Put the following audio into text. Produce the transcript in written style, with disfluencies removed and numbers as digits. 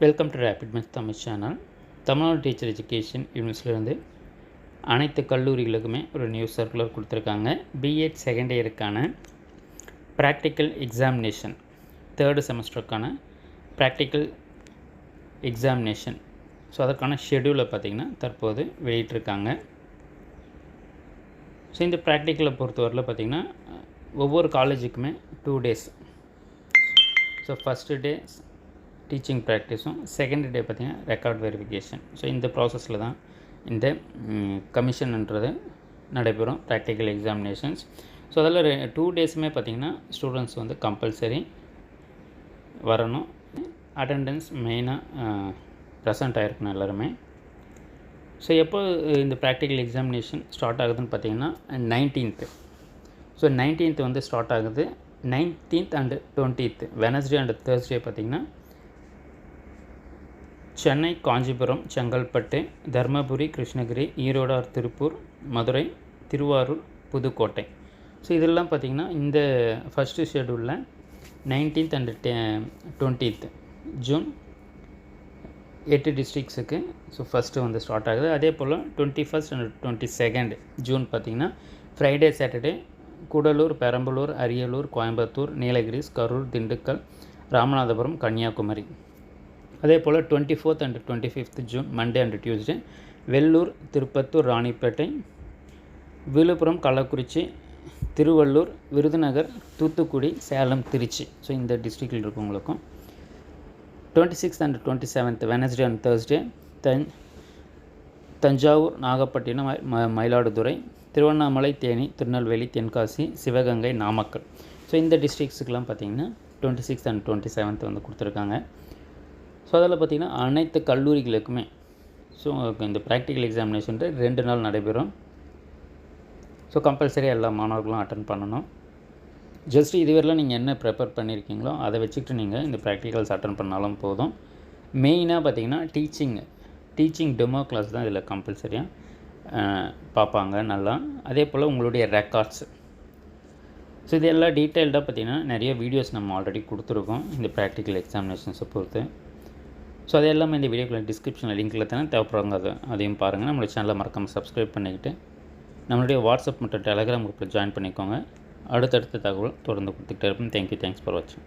Welcome to rapid maths Tamil channel. Tamil Nadu teacher education யூனிவர்சிட்டியிலேருந்து அனைத்து கல்லூரிகளுக்குமே ஒரு நியூஸ் சர்க்குலர் கொடுத்துருக்காங்க. பிஎட் செகண்ட் இயருக்கான ப்ராக்டிக்கல் எக்ஸாமினேஷன், தேர்டு செமஸ்டருக்கான ப்ராக்டிக்கல் எக்ஸாமினேஷன், ஸோ அதற்கான ஷெடியூலை பார்த்திங்கன்னா தற்போது வெளியிட்டிருக்காங்க. ஸோ இந்த ப்ராக்டிக்கலை பொறுத்தவரையில் பார்த்திங்கன்னா ஒவ்வொரு காலேஜுக்குமே 2 days. So first day teaching ப்ராக்டிஸும், செகண்ட் டே பார்த்திங்கன்னா ரெக்கார்ட் வெரிஃபிகேஷன். ஸோ இந்த ப்ராசஸில் தான் இந்த கமிஷன்ன்றது நடைபெறும், ப்ராக்டிக்கல் எக்ஸாமினேஷன்ஸ். ஸோ அதில் 2 daysமே பார்த்திங்கன்னா ஸ்டூடெண்ட்ஸ் வந்து கம்பல்சரி வரணும். அட்டெண்டன்ஸ் மெயினாக ப்ரெசண்ட் ஆகிருக்கணும் எல்லாருமே. ஸோ எப்போ இந்த ப்ராக்டிக்கல் எக்ஸாமினேஷன் ஸ்டார்ட் ஆகுதுன்னு பார்த்திங்கன்னா 19th. ஸோ 19th வந்து ஸ்டார்ட் ஆகுது. 19th and 20th Wednesday and Thursday பார்த்திங்கன்னா சென்னை, காஞ்சிபுரம், செங்கல்பட்டு, தருமபுரி, கிருஷ்ணகிரி, ஈரோடு ஆர் திருப்பூர், மதுரை, திருவாரூர், புதுக்கோட்டை. ஸோ இதெல்லாம் பார்த்திங்கன்னா இந்த ஃபஸ்ட்டு ஷெடியூலில் 19th and 20th ஜூன் 8 டிஸ்ட்ரிக்ஸுக்கு ஸோ ஃபஸ்ட்டு வந்து ஸ்டார்ட் ஆகுது. அதே போல் 21st and 22nd ஜூன் பார்த்திங்கன்னா ஃப்ரைடே, சாட்டர்டே கூடலூர், பெரம்பலூர், அரியலூர், கோயம்புத்தூர், நீலகிரிஸ், கரூர், திண்டுக்கல், ராமநாதபுரம், கன்னியாகுமரி. அதே போல் 24th and 25th June Monday and Tuesday Vellore, Tirupattur, Ranipet, Villupuram, Kallakurichi, Thiruvallur, Virudhunagar, Thoothukudi, Salem, Trichy. So இந்த டிஸ்ட்ரிக்டில் இருக்கவங்களுக்கும் 26th and 27th Wednesday and Thursday Thanjavur, Nagapattinam, Mayiladuthurai, Tiruvannamalai, Theni, Tirunelveli, Tenkasi, Sivaganga, Namakkal. So இந்த டிஸ்ட்ரிக்ஸுக்கெலாம் பார்த்திங்கன்னா 26th and 27th வந்து கொடுத்துருக்காங்க. ஸோ அதில் பார்த்திங்கன்னா அனைத்து கல்லூரிகளுக்குமே ஸோ இந்த ப்ராக்டிக்கல் எக்ஸாமினேஷன் 2 நாள் நடைபெறும். ஸோ கம்பல்சரி எல்லா மாணவர்களும் அட்டன் பண்ணணும். ஜஸ்ட் இதுவரைலாம் நீங்கள் என்ன ப்ரிப்பேர் பண்ணியிருக்கீங்களோ அதை வச்சுக்கிட்டு நீங்கள் இந்த ப்ராக்டிக்கல்ஸ் அட்டன் பண்ணாலும் போதும். மெயினாக பார்த்திங்கன்னா டீச்சிங் டெமோ கிளாஸ் தான் இதில் கம்பல்சரியாக பார்ப்பாங்க நல்லா. அதே போல் உங்களுடைய ரெக்கார்ட்ஸ். ஸோ இது எல்லாம் டீட்டெயில்டாக பார்த்திங்கன்னா நிறைய வீடியோஸ் நம்ம ஆல்ரெடி கொடுத்துருக்கோம் இந்த ப்ராக்டிக்கல் எக்ஸாமினேஷன்ஸை பொறுத்து. ஸோ அது எல்லாமே இந்த வீடியோக்குள்ள டிஸ்கிரிப்ஷனில் லிங்க்கில் தானே தேவைப்படுறாங்க, அதையும் பாருங்கள். நம்மளுடைய சேனலை மறக்காமல் சப்ஸ்கிரைப் பண்ணிக்கிட்டு நம்மளுடைய வாட்ஸ்அப் மற்றும் டெலகிராம் குரூப்பில் ஜாயின் பண்ணிக்கோங்க. அடுத்தடுத்த தகவல் தொடர்ந்து கொடுத்துக்கிட்டே இருப்போம். தேங்க்ஸ் ஃபார் வாட்சிங்.